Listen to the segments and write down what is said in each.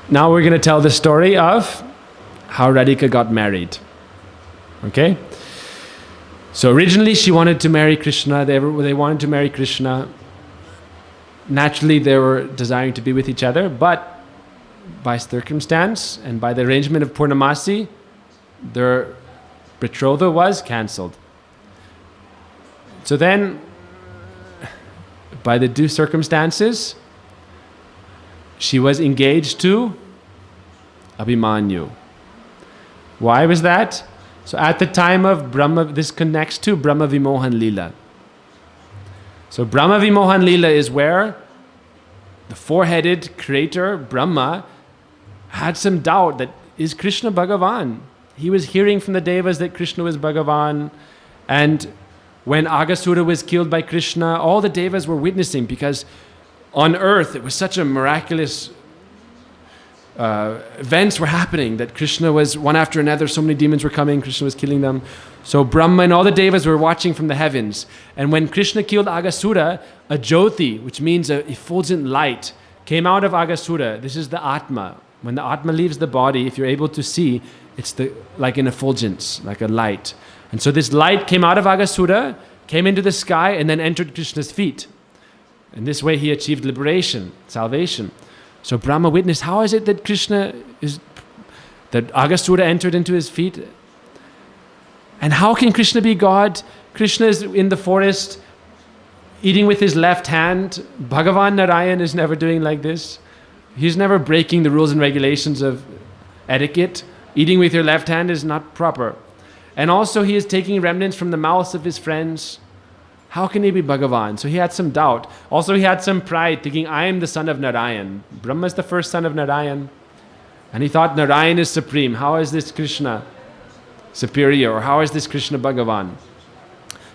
Now we're going to tell the story of how Radhika got married. Okay? So originally she wanted to marry Krishna. They wanted to marry Krishna. Naturally they were desiring to be with each other, but by circumstance and by the arrangement of Purnamasi, their betrothal was cancelled. So then, by the due circumstances, she was engaged to Abhimanyu. Why was that? So at the time of Brahma, this connects to Brahma Vimohan Leela. So Brahma Vimohan Leela is where the four-headed creator, Brahma, had some doubt that, is Krishna Bhagavan? He was hearing from the Devas that Krishna was Bhagavan, and when Aghasura was killed by Krishna, all the Devas were witnessing, because on earth it was such a miraculous events were happening, that Krishna was one after another, so many demons were coming, Krishna was killing them. So Brahma and all the Devas were watching from the heavens. And when Krishna killed Aghasura, a Jyoti, which means a effulgent light, came out of Aghasura. This is the Atma. When the Atma leaves the body, if you're able to see, it's like an effulgence, like a light. And so this light came out of Aghasura, came into the sky, and then entered Krishna's feet. In this way he achieved liberation, salvation. So Brahma witnessed, how is it that that Aghasura entered into his feet? And how can Krishna be God? Krishna is in the forest, eating with his left hand. Bhagavan Narayan is never doing like this. He's never breaking the rules and regulations of etiquette. Eating with your left hand is not proper. And also he is taking remnants from the mouths of his friends. How can he be Bhagavan? So he had some doubt. Also he had some pride, thinking, I am the son of Narayan. Brahma is the first son of Narayan. And he thought Narayan is supreme. How is this Krishna superior? Or how is this Krishna Bhagavan?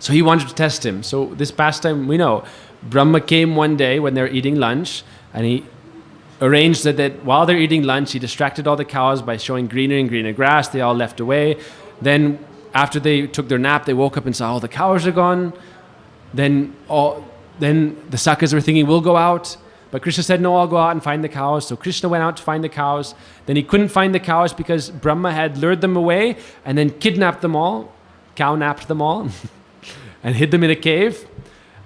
So he wanted to test him. So this pastime, we know, Brahma came one day when they were eating lunch, and he arranged that while they're eating lunch, he distracted all the cows by showing greener and greener grass. They all left away. Then after they took their nap, they woke up and saw all the cows are gone. Then the Sakas were thinking, we'll go out. But Krishna said, no, I'll go out and find the cows. So Krishna went out to find the cows. Then he couldn't find the cows because Brahma had lured them away and then kidnapped them all, cow-napped them all, and hid them in a cave.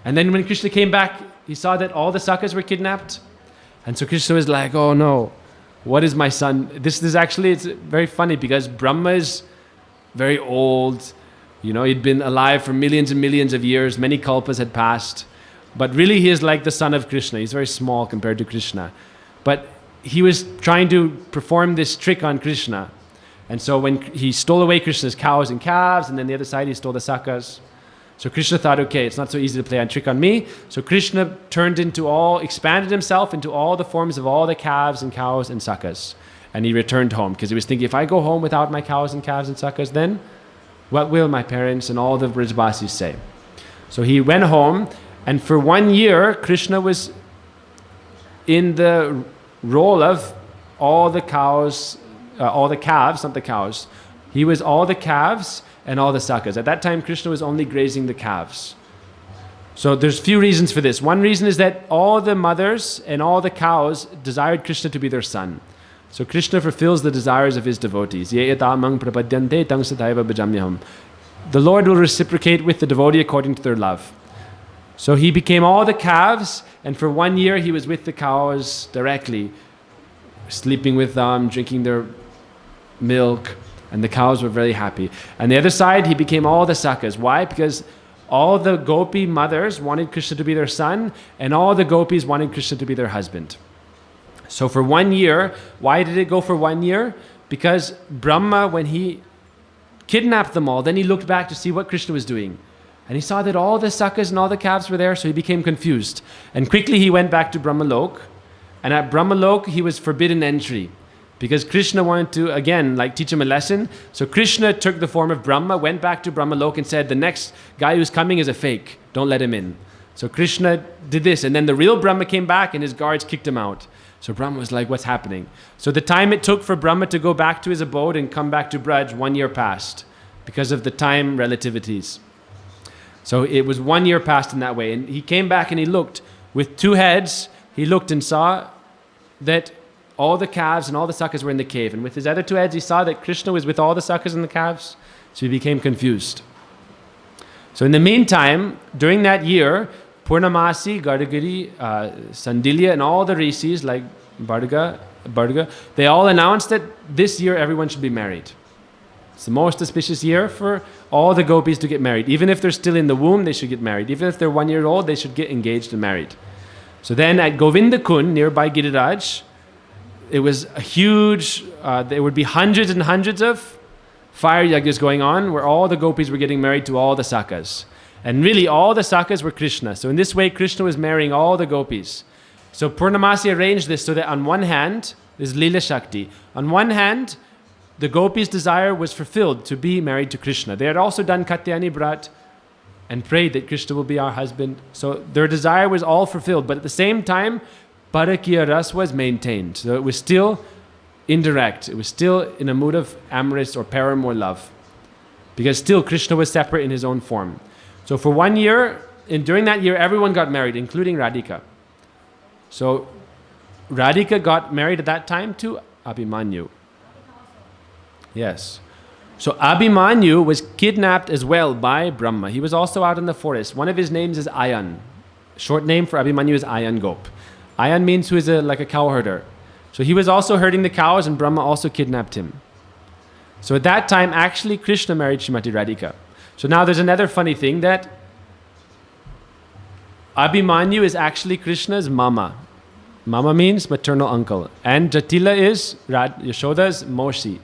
And then when Krishna came back, he saw that all the Sakas were kidnapped. And so Krishna was like, oh no, what is my son? This is actually, it's very funny because Brahma is very old. You know, he'd been alive for millions and millions of years. Many kalpas had passed. But really he is like the son of Krishna. He's very small compared to Krishna. But he was trying to perform this trick on Krishna. And so when he stole away Krishna's cows and calves, and then the other side he stole the Sakas. So Krishna thought, okay, it's not so easy to play a trick on me. So Krishna expanded himself into all the forms of all the calves and cows and Sakas. And he returned home because he was thinking, if I go home without my cows and calves and Sakas, then what will my parents and all the Vrajbasis say? So he went home, and for 1 year, Krishna was in the role of all the calves, not the cows. He was all the calves and all the Sakas. At that time, Krishna was only grazing the calves. So there's few reasons for this. One reason is that all the mothers and all the cows desired Krishna to be their son. So Krishna fulfills the desires of his devotees. The Lord will reciprocate with the devotee according to their love. So he became all the calves, and for 1 year he was with the cows directly, sleeping with them, drinking their milk, and the cows were very happy. And the other side, he became all the Sakas. Why? Because all the gopi mothers wanted Krishna to be their son, and all the gopis wanted Krishna to be their husband. So for 1 year, why did it go for 1 year? Because Brahma, when he kidnapped them all, then he looked back to see what Krishna was doing. And he saw that all the Sakas and all the calves were there, so he became confused. And quickly he went back to Brahmalok. And at Brahmalok, he was forbidden entry. Because Krishna wanted to, again, teach him a lesson. So Krishna took the form of Brahma, went back to Brahmalok and said, the next guy who's coming is a fake. Don't let him in. So Krishna did this. And then the real Brahma came back and his guards kicked him out. So Brahma was like, what's happening? So the time it took for Brahma to go back to his abode and come back to Braj, 1 year passed because of the time relativities. So it was 1 year passed in that way. And he came back and he looked with 2 heads. He looked and saw that all the calves and all the sakas were in the cave. And with his other two heads, he saw that Krishna was with all the sakas and the calves. So he became confused. So in the meantime, during that year, Purnamasi, Gardagiri, Sandilya, and all the rishis like Bardaga, they all announced that this year everyone should be married. It's the most auspicious year for all the gopis to get married. Even if they're still in the womb, they should get married. Even if they're 1 year old, they should get engaged and married. So then at Govindakund, nearby Giriraj, it was a huge, there would be hundreds and hundreds of fire yagyas going on where all the gopis were getting married to all the sakas. And really all the sakas were Krishna. So in this way, Krishna was marrying all the gopis. So Purnamasi arranged this so that on one hand, this is Leela Shakti. On one hand, the gopis' desire was fulfilled to be married to Krishna. They had also done Katyani Brat and prayed that Krishna will be our husband. So their desire was all fulfilled. But at the same time, Parakya Ras was maintained. So it was still indirect. It was still in a mood of amorous or paramour love. Because still Krishna was separate in his own form. So for 1 year, and during that year, everyone got married, including Radhika. So Radhika got married at that time to Abhimanyu. Yes. So Abhimanyu was kidnapped as well by Brahma. He was also out in the forest. One of his names is Ayan. Short name for Abhimanyu is Ayan Gop. Ayan means who is like a cow herder. So he was also herding the cows and Brahma also kidnapped him. So at that time, actually Krishna married Srimati Radhika. So now there's another funny thing that Abhimanyu is actually Krishna's mama. Mama means maternal uncle. And Jatila is Yashoda's Moshi,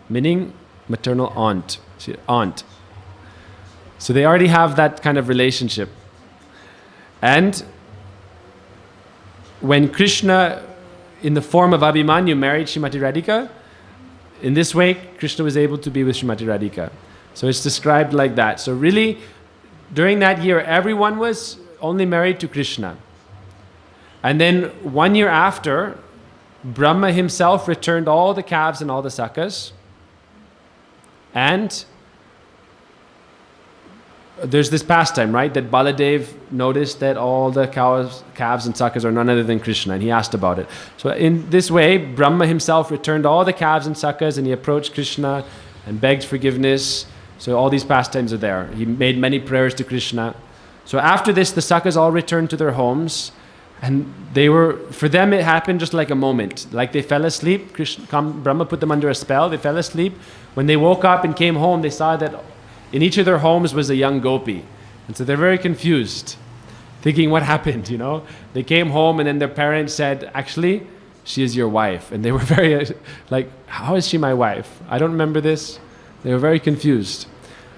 meaning maternal aunt. So they already have that kind of relationship. And when Krishna, in the form of Abhimanyu, married Srimati Radhika, in this way, Krishna was able to be with Srimati Radhika. So it's described like that. So really, during that year, everyone was only married to Krishna. And then 1 year after, Brahma himself returned all the calves and all the sakas. And there's this pastime, right? That Baladev noticed that all the calves and sakas are none other than Krishna, and he asked about it. So in this way, Brahma himself returned all the calves and sakas, and he approached Krishna and begged forgiveness. So all these pastimes are there. He made many prayers to Krishna. So after this, the sakas all returned to their homes, and for them it happened just like a moment. Like they fell asleep, Brahma put them under a spell, they fell asleep. When they woke up and came home, they saw that in each of their homes was a young gopi. And so they're very confused, thinking what happened, you know? They came home and then their parents said, actually, she is your wife. And they were very like, how is she my wife? I don't remember this. They were very confused.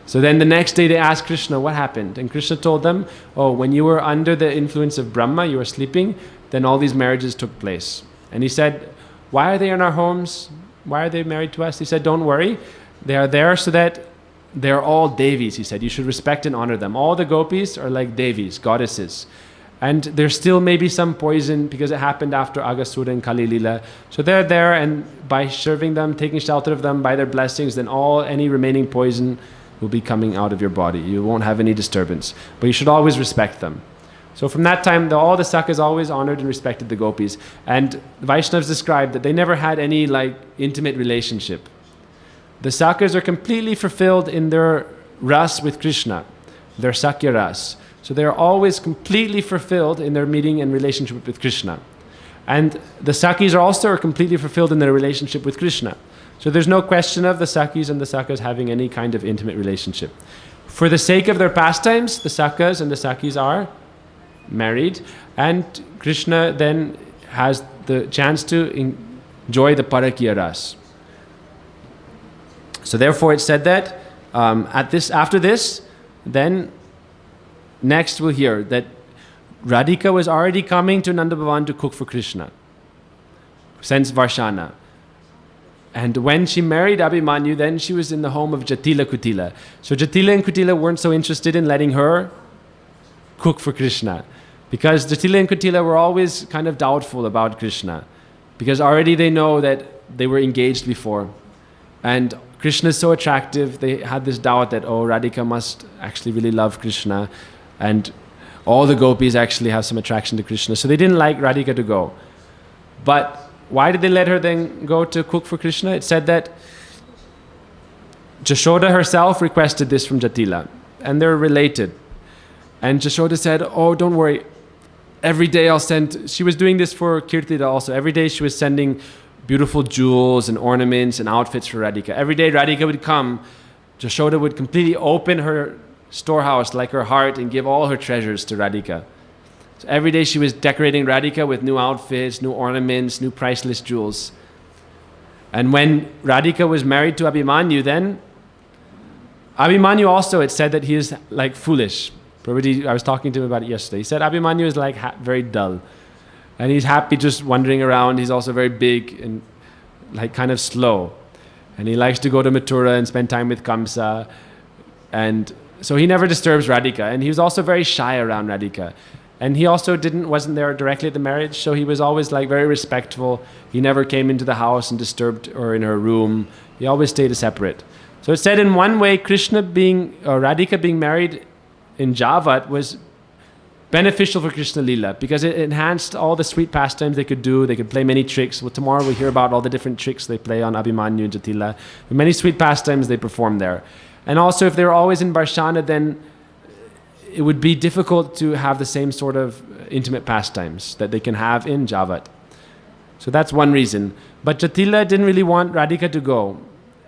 So then the next day they asked Krishna, what happened? And Krishna told them, oh, when you were under the influence of Brahma, you were sleeping, then all these marriages took place. And he said, why are they in our homes? Why are they married to us? He said, don't worry. They are there so that they're all Devis, he said. You should respect and honor them. All the gopis are like Devis, goddesses. And there's still maybe some poison because it happened after Agasura and Kali Lila. So they're there, and by serving them, taking shelter of them, by their blessings, then any remaining poison will be coming out of your body. You won't have any disturbance. But you should always respect them. So from that time, all the sakas always honored and respected the gopis. And the Vaishnavas described that they never had any intimate relationship. The sakas are completely fulfilled in their ras with Krishna, their sakya ras. So they are always completely fulfilled in their meeting and relationship with Krishna. And the sakis are also completely fulfilled in their relationship with Krishna. So there's no question of the sakis and the sakas having any kind of intimate relationship. For the sake of their pastimes, the sakas and the sakis are married, and Krishna then has the chance to enjoy the parakya ras. So therefore it said that after this, then next we'll hear that Radhika was already coming to Nanda Bhavan to cook for Krishna since Varshana. And when she married Abhimanyu, then she was in the home of Jatila Kutila. So Jatila and Kutila weren't so interested in letting her cook for Krishna, because Jatila and Kutila were always kind of doubtful about Krishna, because already they know that they were engaged before. And Krishna is so attractive, they had this doubt that, Radhika must actually really love Krishna, and all the gopis actually have some attraction to Krishna. So they didn't like Radhika to go. But why did they let her then go to cook for Krishna? It said that Jashoda herself requested this from Jatila, and they're related. And Jashoda said, oh, don't worry. Every day I'll send... She was doing this for Kirtida also. Every day she was sending beautiful jewels and ornaments and outfits for Radhika. Every day Radhika would come, Jashoda would completely open her storehouse like her heart and give all her treasures to Radhika. So every day she was decorating Radhika with new outfits, new ornaments, new priceless jewels. And when Radhika was married to Abhimanyu then, Abhimanyu also, it said that he is like foolish. I was talking to him about it yesterday. He said Abhimanyu is like very dull. And he's happy just wandering around. He's also very big and like kind of slow. And he likes to go to Mathura and spend time with Kamsa. And so he never disturbs Radhika. And he was also very shy around Radhika. And he also wasn't there directly at the marriage, so he was always like very respectful. He never came into the house and disturbed her in her room. He always stayed separate. So it said in one way, Radhika being married in Javat was beneficial for Krishna Lila because it enhanced all the sweet pastimes they could do. They could play many tricks. Well, tomorrow we'll hear about all the different tricks they play on Abhimanyu and Jatila. Many sweet pastimes they perform there. And also if they were always in Barshana, then it would be difficult to have the same sort of intimate pastimes that they can have in Javat. So that's one reason. But Jatila didn't really want Radhika to go.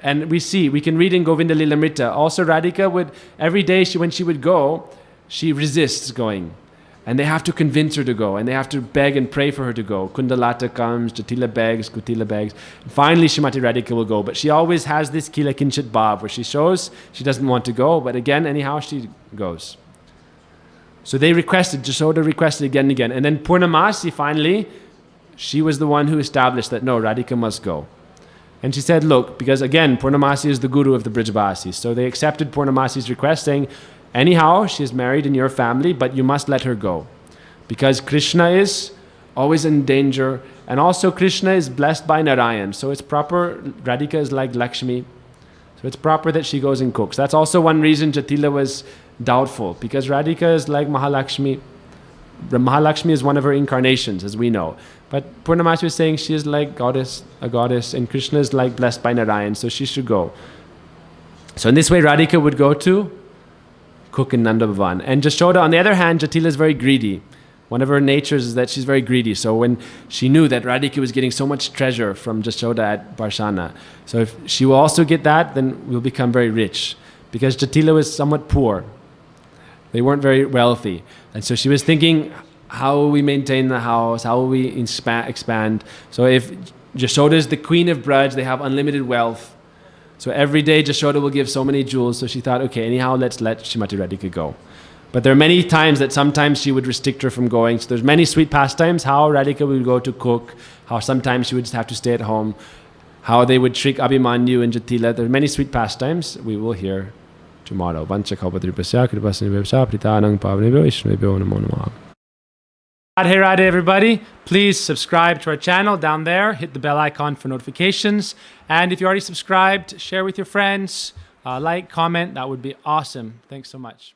And we can read in Govinda Lilamrita, also Radhika would, every day when she would go, she resists going. And they have to convince her to go. And they have to beg and pray for her to go. Kundalata comes, Jatila begs, Kutila begs. And finally, Shrimati Radhika will go. But she always has this Kila Kinchit Bhav, where she shows she doesn't want to go. But again, anyhow, she goes. So they Jashoda requested again and again. And then Purnamasi, finally, she was the one who established that, no, Radhika must go. And she said, look, because again, Purnamasi is the guru of the Brijavasis. So they accepted Purnamasi's request, saying, anyhow, she is married in your family, but you must let her go. Because Krishna is always in danger. And also Krishna is blessed by Narayan. So it's proper, Radhika is like Lakshmi. So it's proper that she goes and cooks. That's also one reason Jatila was doubtful. Because Radhika is like Mahalakshmi. Mahalakshmi is one of her incarnations, as we know. But Purnamasi was saying she is like a goddess, and Krishna is like blessed by Narayan, so she should go. So in this way, Radhika would go to cook in Nanda Bhavan. And Jashoda, on the other hand, Jatila is very greedy. One of her natures is that she's very greedy. So when she knew that Radhika was getting so much treasure from Jashoda at Barshana, so if she will also get that, then we'll become very rich. Because Jatila was somewhat poor. They weren't very wealthy. And so she was thinking, how will we maintain the house? How will we expand? So if Jashoda is the queen of Braj, they have unlimited wealth. So every day Jashoda will give so many jewels. So she thought, okay, anyhow, let's let Shrimati Radhika go. But there are many times that sometimes she would restrict her from going. So there's many sweet pastimes, how Radhika would go to cook, how sometimes she would just have to stay at home, how they would trick Abhimanyu and Jatila. There are many sweet pastimes we will hear tomorrow. Radhe Radhe everybody. Please subscribe to our channel down there. Hit the bell icon for notifications. And if you already subscribed, share with your friends. Like, comment. That would be awesome. Thanks so much.